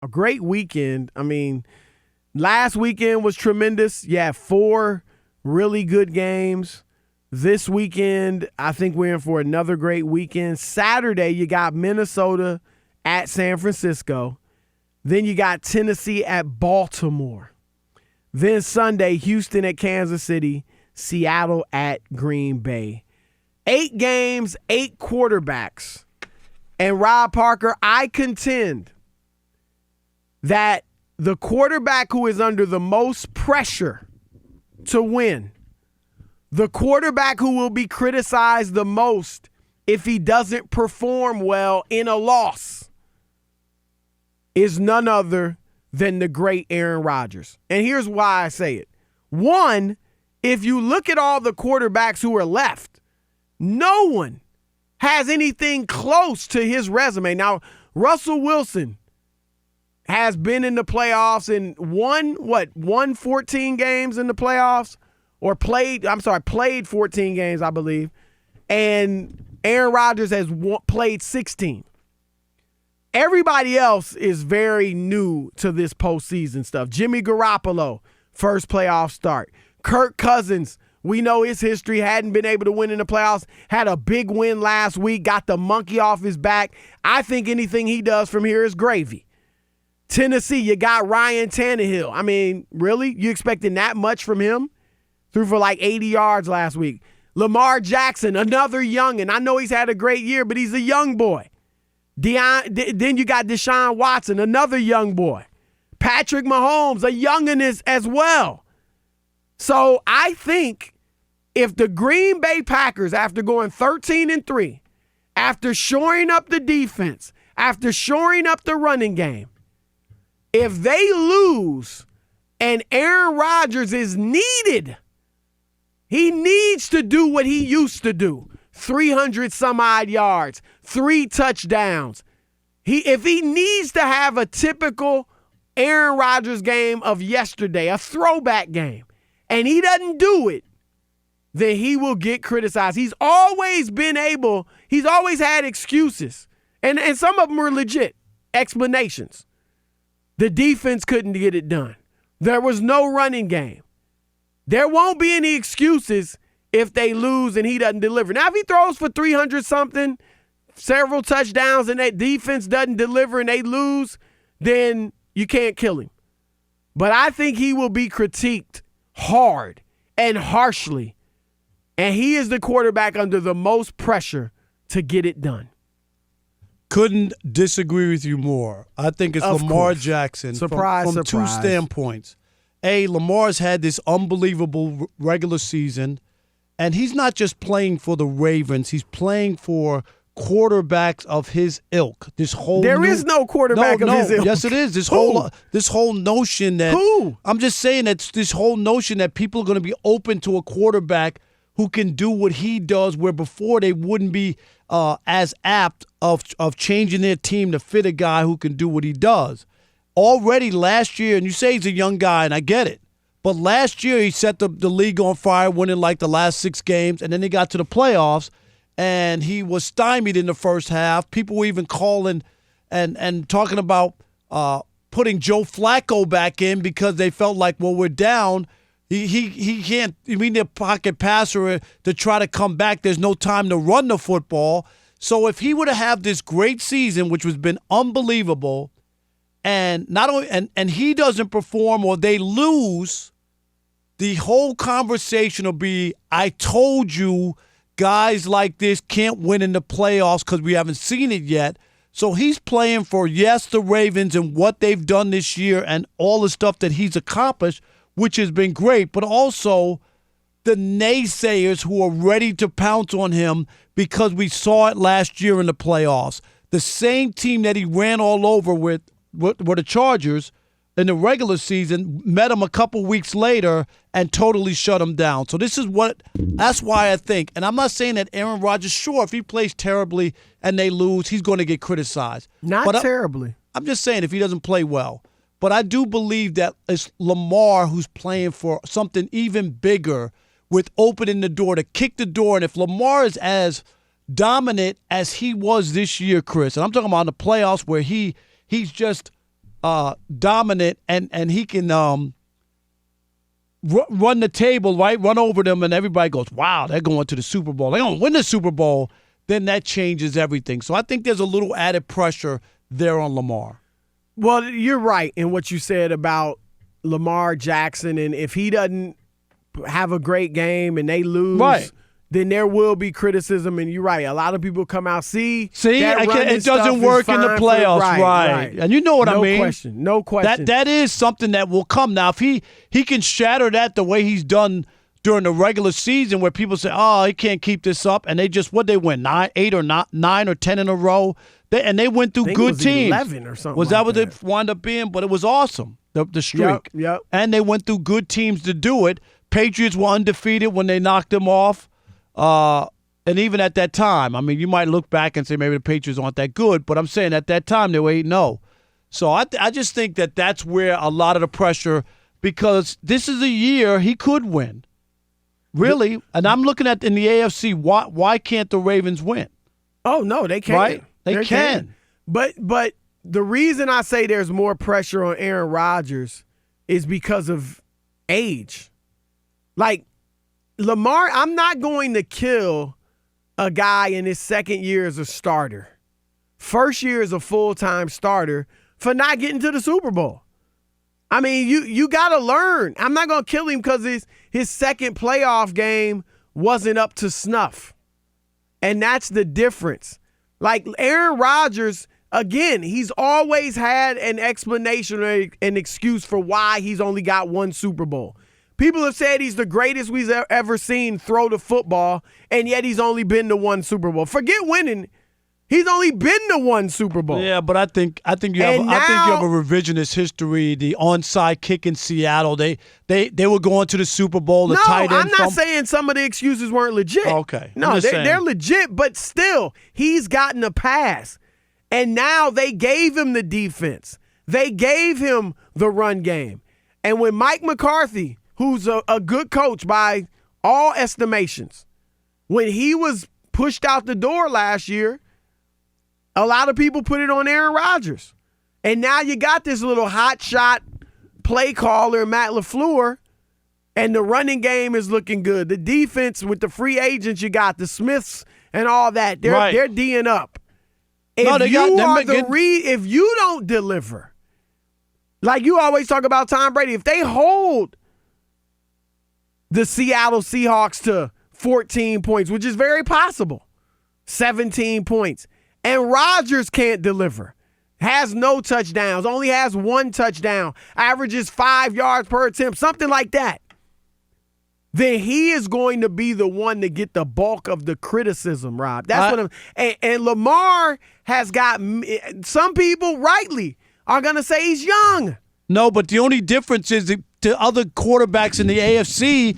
A great weekend. I mean, last weekend was tremendous. You had 4 really good games. This weekend, I think we're in for another great weekend. Saturday, you got Minnesota at San Francisco. Then you got Tennessee at Baltimore. Then Sunday, Houston at Kansas City, Seattle at Green Bay. 8 games, 8 quarterbacks. And Rob Parker, I contend that the quarterback who is under the most pressure to win, the quarterback who will be criticized the most if he doesn't perform well in a loss, is none other than the great Aaron Rodgers. And here's why I say it. One, if you look at all the quarterbacks who are left, no one has anything close to his resume. Now, Russell Wilson has been in the playoffs and won 14 games in the playoffs, or played 14 games, I believe. And Aaron Rodgers has played 16. Everybody else is very new to this postseason stuff. Jimmy Garoppolo, first playoff start. Kirk Cousins, we know his history, hadn't been able to win in the playoffs, had a big win last week, got the monkey off his back. I think anything he does from here is gravy. Tennessee, you got Ryan Tannehill. I mean, really? You expecting that much from him? Threw for like 80 yards last week. Lamar Jackson, another youngin'. I know he's had a great year, but he's a young boy. Then you got Deshaun Watson, another young boy. Patrick Mahomes, a youngin' as well. So I think if the Green Bay Packers, after going 13-3, after shoring up the defense, after shoring up the running game, if they lose and Aaron Rodgers is needed, he needs to do what he used to do. 300 some odd yards, 3 touchdowns. If he needs to have a typical Aaron Rodgers game of yesterday, a throwback game, and he doesn't do it, then he will get criticized. He's always had excuses. And some of them were legit explanations. The defense couldn't get it done. There was no running game. There won't be any excuses if they lose and he doesn't deliver. Now, if he throws for 300-something, several touchdowns, and that defense doesn't deliver and they lose, then you can't kill him. But I think he will be critiqued hard and harshly, and he is the quarterback under the most pressure to get it done. Couldn't disagree with you more. I think it's Lamar Jackson from 2 standpoints. Lamar's had this unbelievable regular season, and he's not just playing for the Ravens. He's playing for quarterbacks of his ilk. There is no quarterback of his ilk. Yes, it is. This whole notion that I'm just saying that this whole notion that people are going to be open to a quarterback who can do what he does, where before they wouldn't be as apt of changing their team to fit a guy who can do what he does. Already last year, and you say he's a young guy, and I get it, but last year he set the league on fire, winning like the last 6 games, and then they got to the playoffs, and he was stymied in the first half. People were even calling and talking about putting Joe Flacco back in because they felt like, well, we're down. He can't be their pocket passer to try to come back. There's no time to run the football. So if he were to have this great season, which has been unbelievable, and not only and he doesn't perform or they lose, the whole conversation will be, I told you guys like this can't win in the playoffs because we haven't seen it yet. So he's playing for, yes, the Ravens and what they've done this year and all the stuff that he's accomplished, which has been great, but also the naysayers who are ready to pounce on him because we saw it last year in the playoffs. The same team that he ran all over with were the Chargers in the regular season, met him a couple weeks later and totally shut him down. So that's why I think, and I'm not saying that Aaron Rodgers, sure, if he plays terribly and they lose, he's going to get criticized. Not terribly. I'm just saying if he doesn't play well. But I do believe that it's Lamar who's playing for something even bigger with opening the door, to kick the door. And if Lamar is as dominant as he was this year, Chris, and I'm talking about in the playoffs where he's just dominant and he can run the table, right? Run over them, and everybody goes, wow, they're going to the Super Bowl. They're going to win the Super Bowl. Then that changes everything. So I think there's a little added pressure there on Lamar. Well, you're right in what you said about Lamar Jackson, and if he doesn't have a great game and they lose, right, then there will be criticism. And you're right. A lot of people come out, see it doesn't work in the playoffs, right. And you know what I mean? No question. That is something that will come. Now, if he can shatter that the way he's done during the regular season, where people say, oh, he can't keep this up, and they win 9 or 10 in a row, they went through good teams. 11 or something. Was that what it wound up being? But it was awesome, the streak. Yep. And they went through good teams to do it. Patriots were undefeated when they knocked them off. And even at that time, I mean, you might look back and say maybe the Patriots aren't that good, but I'm saying at that time they were 8-0. So I just think that's where a lot of the pressure, because this is a year he could win. Really, and I'm looking at in the AFC, why can't the Ravens win? Oh no, they can. Right? They can. But the reason I say there's more pressure on Aaron Rodgers is because of age. Like Lamar, I'm not going to kill a guy in his second year as a starter, first year as a full-time starter, for not getting to the Super Bowl. I mean, you got to learn. I'm not going to kill him because his second playoff game wasn't up to snuff. And that's the difference. Like Aaron Rodgers, again, he's always had an explanation or an excuse for why he's only got one Super Bowl. People have said he's the greatest we've ever seen throw the football, and yet he's only been to one Super Bowl. Forget winning. He's only been to one Super Bowl. Yeah, but I think you have a revisionist history. The onside kick in Seattle, they were going to the Super Bowl. The tight end. I'm not saying some of the excuses weren't legit. Okay, no, they're legit, but still, he's gotten a pass, and now they gave him the defense. They gave him the run game, and when Mike McCarthy, who's a good coach by all estimations, when he was pushed out the door last year, a lot of people put it on Aaron Rodgers. And now you got this little hotshot play caller, Matt LaFleur, and the running game is looking good. The defense with the free agents you got, the Smiths and all that, they're D'ing up. If you don't deliver, like you always talk about Tom Brady, if they hold the Seattle Seahawks to 14 points, which is very possible, 17 points, and Rodgers can't deliver, has no touchdowns, only has one touchdown, averages 5 yards per attempt, something like that, then he is going to be the one to get the bulk of the criticism, Rob. That's what and Lamar has got, some people rightly are going to say he's young. No, but the only difference is the other quarterbacks in the AFC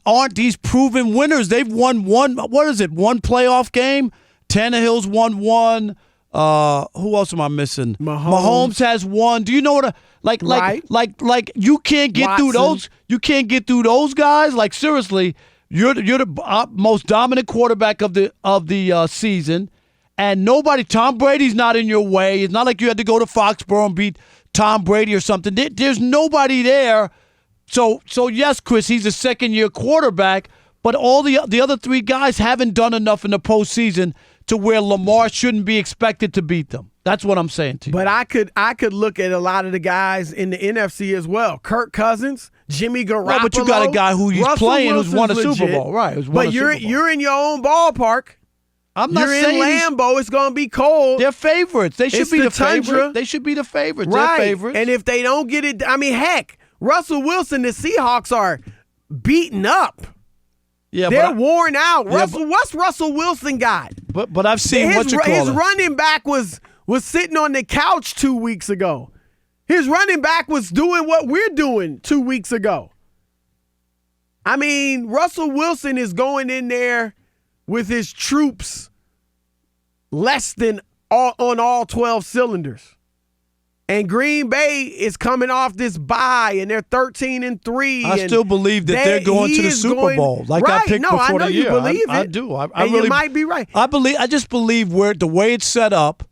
aren't these proven winners. They've won one playoff game. Tannehill's won one. Who else am I missing? Mahomes has one. Do you know what? Like you can't get through those. You can't get through those guys. Like seriously, you're the most dominant quarterback of the season, and nobody. Tom Brady's not in your way. It's not like you had to go to Foxborough and beat Tom Brady or something. There's nobody there. So yes, Chris, he's a second-year quarterback, but all the other three guys haven't done enough in the postseason to where Lamar shouldn't be expected to beat them. That's what I'm saying to you. But I could look at a lot of the guys in the NFC as well. Kirk Cousins, Jimmy Garoppolo. No, but you got a guy who he's playing who's won a Super Bowl, right? But you're in your own ballpark. I'm not saying you're in Lambeau. It's going to be cold. They're favorites. They should be the favorite. They should be the favorites. Right. They're favorites. And if they don't get it, I mean, heck, Russell Wilson, the Seahawks are beaten up. Yeah, they're worn out. What's Russell Wilson got? But I've seen his running back was sitting on the couch 2 weeks ago. His running back was doing what we're doing 2 weeks ago. I mean, Russell Wilson is going in there with his troops less than on all 12 cylinders. And Green Bay is coming off this bye, and they're 13-3. I still believe that they're going to the Super Bowl, like I picked before the year. You believe it. I do. I really, you might be right. I just believe the way it's set up.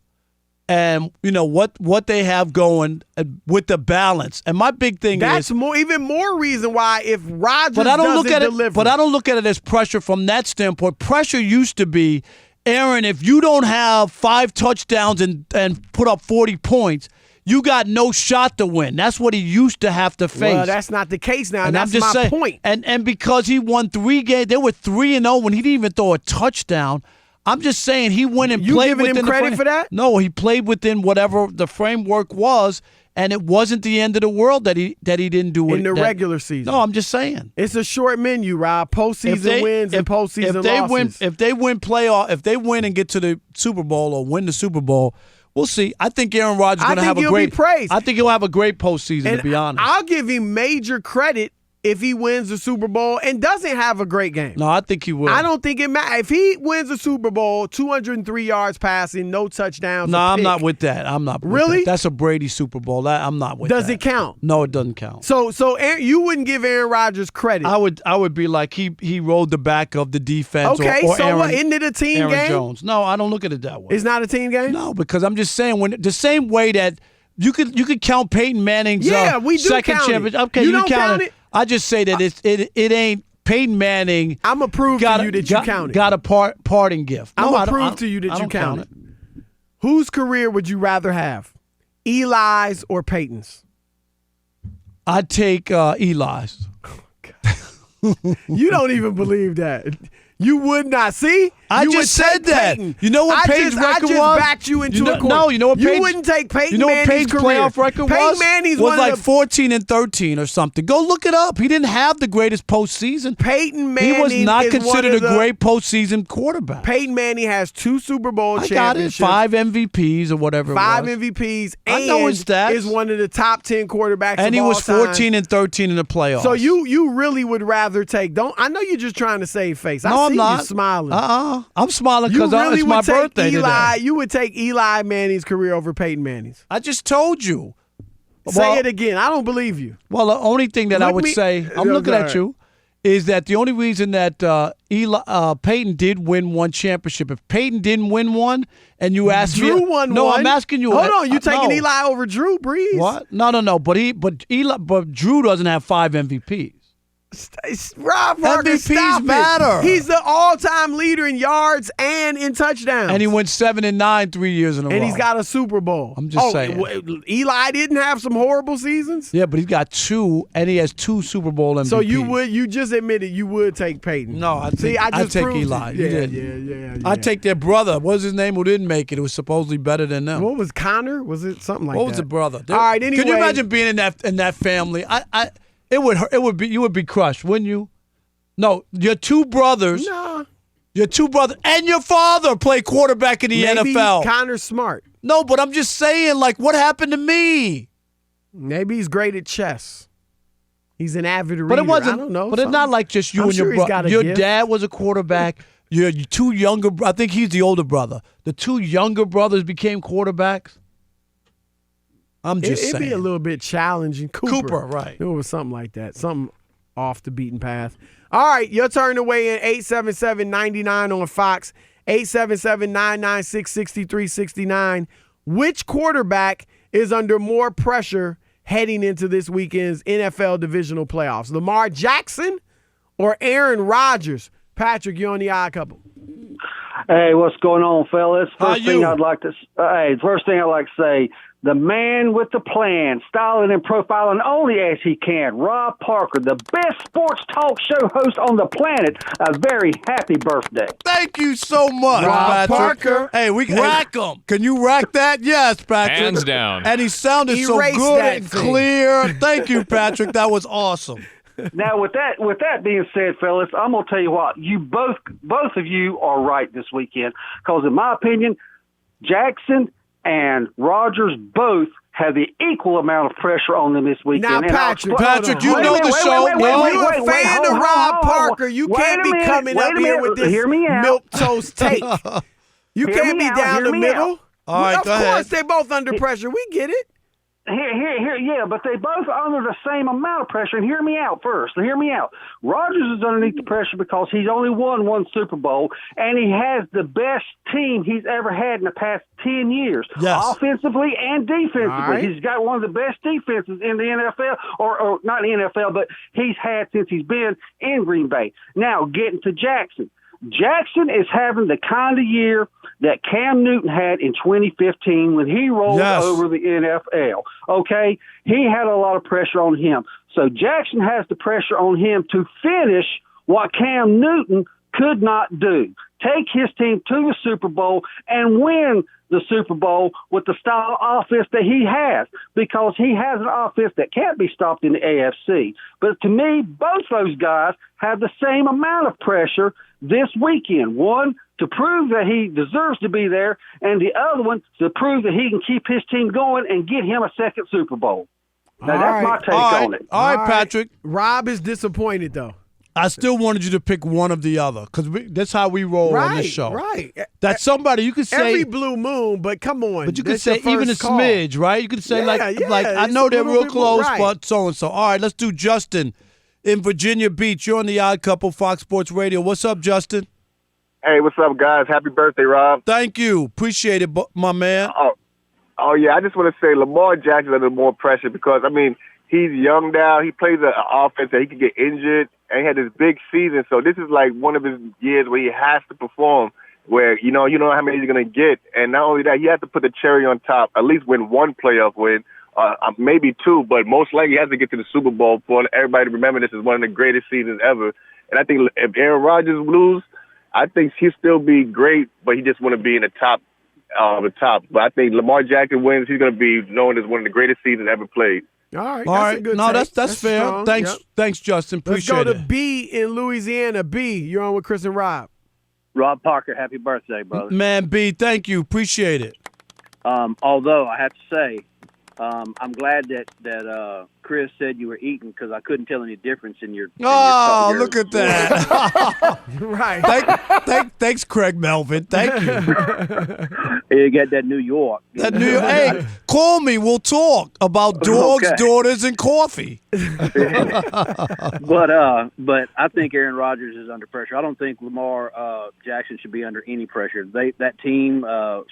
and what they have going with the balance. And my big thing that's is even more reason why if Rodgers doesn't deliver. But I don't look at it as pressure from that standpoint. Pressure used to be, Aaron, if you don't have 5 touchdowns and put up 40 points, you got no shot to win. That's what he used to have to face. Well, that's not the case now. And that's I'm just my saying, point. And because he won 3 games, they were 3-0 when he didn't even throw a touchdown. I'm just saying he went and played within the You giving him credit for that? No, he played within whatever the framework was, and it wasn't the end of the world that he didn't do it in the regular season. No, I'm just saying. It's a short menu, Rob. Postseason wins and postseason losses. If they win and get to the Super Bowl or win the Super Bowl, we'll see. I think Aaron Rodgers is going to have a great. I think he'll have a great postseason. And to be honest, I'll give him major credit if he wins the Super Bowl and doesn't have a great game. No, I think he will. I don't think it matters. If he wins the Super Bowl, 203 yards passing, no touchdowns. No, I'm not with that. I'm not. Really? That's a Brady Super Bowl. I'm not with that. Does it count? No, it doesn't count. So Aaron, you wouldn't give Aaron Rodgers credit. I would be like he rode the back of the defense. Okay, or so Aaron, what? Isn't it a team Aaron game? Jones. No, I don't look at it that way. It's not a team game? No, because I'm just saying when the same way that you could count Peyton Manning's we do second count championship. it. Okay, you you don't count it. I just say that it ain't Peyton Manning. I'm going to prove to you that you count it. Got a parting gift. I'm going to prove to you that you count it. Whose career would you rather have? Eli's or Peyton's? I'd take Eli's. You don't even believe that. You would not. See? I just said that. Peyton. You know what Peyton's record was? I just backed you into a corner. No, you know what Peyton's, you wouldn't take Peyton you know what Manning's Peyton's career. playoff record Peyton Manning's was like 14-13 or something. Go look it up. He didn't have the greatest postseason. Peyton Manning He was not is considered one of a great postseason quarterback. Peyton Manning has 2 Super Bowl championships. I got it. 5 MVPs or whatever it was. 5 MVPs. And I know his stats. Is one of the top 10 quarterbacks and of he all was 14-13 in the playoffs. So you really would rather take? I know you're just trying to save face. No, I I'm see not. you smiling. I'm smiling because really it's my birthday today. You would take Eli Manning's career over Peyton Manning's. I just told you. Say it again. I don't believe you. Well, the only thing that I would say, I'm looking at you, is that the only reason that Peyton did win one championship, if Peyton didn't win one, and you asked me, Drew won no, one. I'm asking you. Hold on, you taking no. Eli over Drew Brees? What? No. But Drew doesn't have 5 MVPs. Rob Parker, MVPs stop matter. It. He's the all-time leader in yards and in touchdowns. And he went 7-9 3 years in a row. And he's got a Super Bowl. I'm just saying. Eli didn't have some horrible seasons? Yeah, but he's got 2, and he has 2 Super Bowl MVPs. So you just admitted you would take Peyton. No, I'd take Eli. Yeah. I'd take their brother. What was his name who didn't make it? It was supposedly better than them. What was Connor? Was it something like that? What was the brother? All right, anyway. Can you imagine being in that family? It would be you would be crushed, wouldn't you? No, your 2 brothers. No. Your 2 brothers and your father play quarterback in the NFL. Connor's smart. No, but I'm just saying, like, what happened to me? Maybe he's great at chess. He's an avid reader. But it wasn't. I don't know. But it's not like just you and your brother. Your dad was a quarterback. Your 2 younger. I think he's the older brother. The 2 younger brothers became quarterbacks. I'm just saying. It'd be a little bit challenging. Cooper, right. It was something like that. Something off the beaten path. All right, your turn to weigh in. 877-99 on Fox. 877-996-6369. Which quarterback is under more pressure heading into this weekend's NFL divisional playoffs? Lamar Jackson or Aaron Rodgers? Patrick, you're on the Odd Couple. Hey, what's going on, fellas? First thing you? I'd like to say, the man with the plan, styling and profiling only as he can, Rob Parker, the best sports talk show host on the planet. A very happy birthday. Thank you so much, Rob Patrick. Parker. Hey, we can rack him. Can you rack that? Yes, Patrick. Hands down. And he sounded so Erase good that and thing. clear. Thank you, Patrick. That was awesome. Now, with that being said, fellas, I'm gonna tell you what. You both of you are right this weekend, because in my opinion, Jackson and Rodgers both have the equal amount of pressure on them this weekend. Now, Patrick, you know the show. You're a fan of Rob Parker. You can't be coming up here with this milquetoast take. You can't be down the middle. All right, of go ahead. course, they're both under pressure. We get it. Yeah, but they both are under the same amount of pressure. And hear me out first. Hear me out. Rodgers is underneath the pressure because he's only won one Super Bowl, and he has the best team he's ever had in the past 10 years, offensively and defensively. Right. He's got one of the best defenses in the NFL, or not in the NFL, but he's had since he's been in Green Bay. Now, getting to Jackson. Jackson is having the kind of year that Cam Newton had in 2015 when he rolled over the NFL. Okay? He had a lot of pressure on him. So Jackson has the pressure on him to finish what Cam Newton could not do. Take his team to the Super Bowl and win the Super Bowl with the style of offense that he has, because he has an offense that can't be stopped in the AFC. But to me, both those guys have the same amount of pressure this weekend. One, to prove that he deserves to be there, and the other one to prove that he can keep his team going and get him a second Super Bowl. Now, that's my take on it. All right, Patrick. Rob is disappointed, though. I still wanted you to pick one of the other, because that's how we roll on this show. Right. That's somebody you could say every blue moon, but come on. But you could say even a smidge, right? You could say like I know they're real close, but so and so. All right, let's do Justin in Virginia Beach. You're on the Odd Couple, Fox Sports Radio. What's up, Justin? Hey, what's up, guys? Happy birthday, Rob. Thank you. Appreciate it, my man. Oh yeah. I just want to say Lamar Jackson under more pressure because, I mean, he's young now. He plays an offense that he could get injured, and he had this big season. So this is like one of his years where he has to perform, where, you know how many he's going to get. And not only that, he has to put the cherry on top, at least win one playoff win, maybe two, but most likely he has to get to the Super Bowl for everybody to remember this is one of the greatest seasons ever. And I think if Aaron Rodgers lose, I think he'll still be great, but he just want to be in the top. But I think Lamar Jackson wins. He's going to be known as one of the greatest seasons ever played. All right. A good take. That's fair. Strong. Thanks, Justin. Appreciate it. Let's go to B in Louisiana. B, you're on with Chris and Rob. Rob Parker, happy birthday, brother. Man, B, thank you. Appreciate it. Although I have to say, I'm glad that Chris said you were eating, because I couldn't tell any difference in your. Look at that! Right. Thanks, Craig Melvin. Thank you. You get that New York. Hey, call me. We'll talk about dogs, daughters, and coffee. But I think Aaron Rodgers is under pressure. I don't think Lamar Jackson should be under any pressure. That team,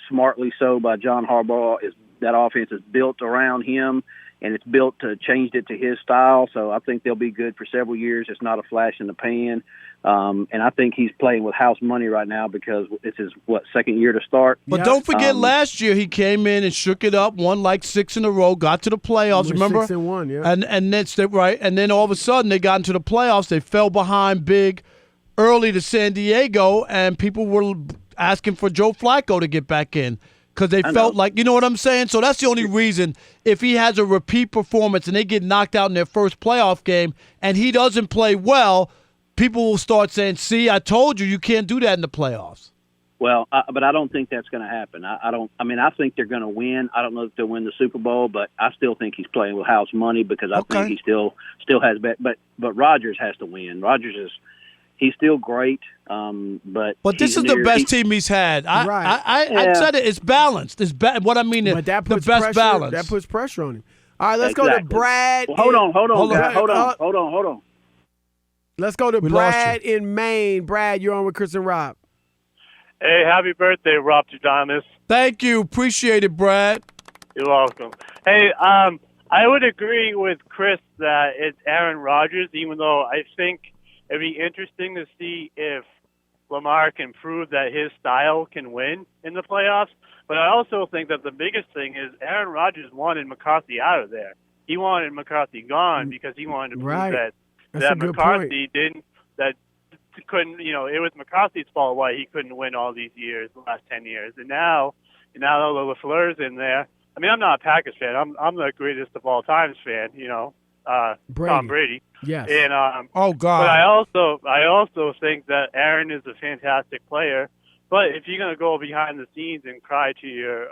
smartly so by John Harbaugh, that offense is built around him, and it's built to change it to his style. So I think they'll be good for several years. It's not a flash in the pan. And I think he's playing with house money right now because it's his, second year to start. But don't forget, last year he came in and shook it up, won like 6 in a row, got to the playoffs, remember? 6-1, yeah. And that's right. And then all of a sudden they got into the playoffs. They fell behind big early to San Diego, and people were asking for Joe Flacco to get back in, because they felt like, you know what I'm saying? So that's the only reason. If he has a repeat performance and they get knocked out in their first playoff game and he doesn't play well, people will start saying, see, I told you can't do that in the playoffs. Well, but I don't think that's going to happen. I think they're going to win. I don't know if they'll win the Super Bowl, but I still think he's playing with house money, because I think he still has but Rodgers has to win. He's still great, but this is the best team he's had. I said it. It's balanced. What I mean is the best balance. That puts pressure on him. All right, let's go to Brad. Well, hold on. Let's go to Brad in Maine. Brad, you're on with Chris and Rob. Hey, happy birthday, Rob Tudanis. Thank you. Appreciate it, Brad. You're welcome. Hey, I would agree with Chris that it's Aaron Rodgers, even though I think it'd be interesting to see if Lamar can prove that his style can win in the playoffs. But I also think that the biggest thing is Aaron Rodgers wanted McCarthy out of there. He wanted McCarthy gone because he wanted to prove that McCarthy couldn't, it was McCarthy's fault why he couldn't win all these years, the last 10 years. And now the LaFleur's in there. I mean, I'm not a Packers fan. I'm the greatest of all times fan, Tom Brady. Yes. And oh God. But I also think that Aaron is a fantastic player. But if you're gonna go behind the scenes and cry to your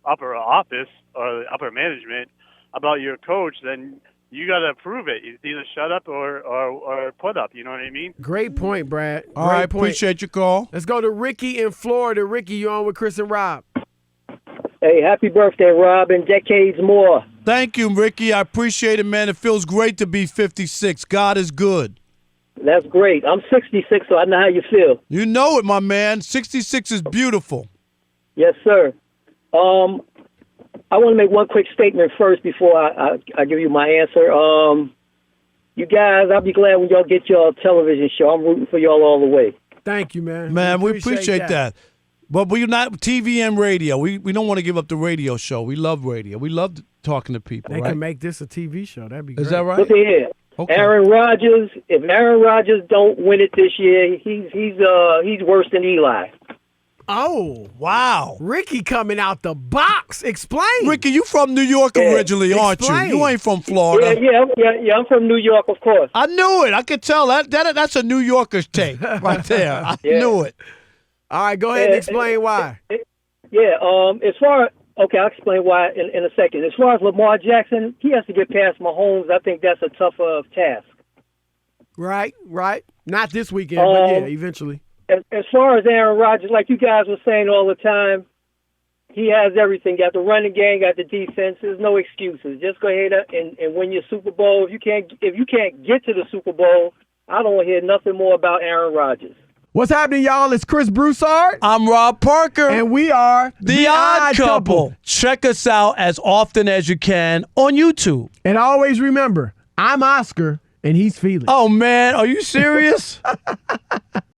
upper office or upper management about your coach, then you gotta prove it. It's either shut up or put up. You know what I mean? Great point, Brad. All right, appreciate your call. Let's go to Ricky in Florida. Ricky, you're on with Chris and Rob. Hey, happy birthday, Rob, and decades more. Thank you, Ricky. I appreciate it, man. It feels great to be 56. God is good. That's great. I'm 66, so I know how you feel. You know it, my man. 66 is beautiful. Yes, sir. I want to make one quick statement first before I give you my answer. You guys, I'll be glad when y'all get your television show. I'm rooting for y'all all the way. Thank you, man. Man, we appreciate that. But we're not TV and radio. We don't want to give up the radio show. We love radio. We love talking to people. They right? can make this a TV show. That'd be great. Is that right? Look at here. Okay. Aaron Rodgers. If Aaron Rodgers don't win it this year, he's worse than Eli. Oh, wow. Ricky coming out the box. Explain. Ricky, you from New York originally, aren't you? You ain't from Florida. Yeah. I'm from New York, of course. I knew it. I could tell. That's a New Yorker's take right there. I knew it. All right, go ahead and explain why. I'll explain why in a second. As far as Lamar Jackson, he has to get past Mahomes. I think that's a tougher task. Right. Not this weekend, but yeah, eventually. As far as Aaron Rodgers, like you guys were saying all the time, he has everything. Got the running game, got the defense. There's no excuses. Just go ahead and win your Super Bowl. If you can't get to the Super Bowl, I don't want to hear nothing more about Aaron Rodgers. What's happening, y'all? It's Chris Broussard. I'm Rob Parker. And we are The Odd Couple. Check us out as often as you can on YouTube. And always remember, I'm Oscar, and he's Felix. Oh, man. Are you serious?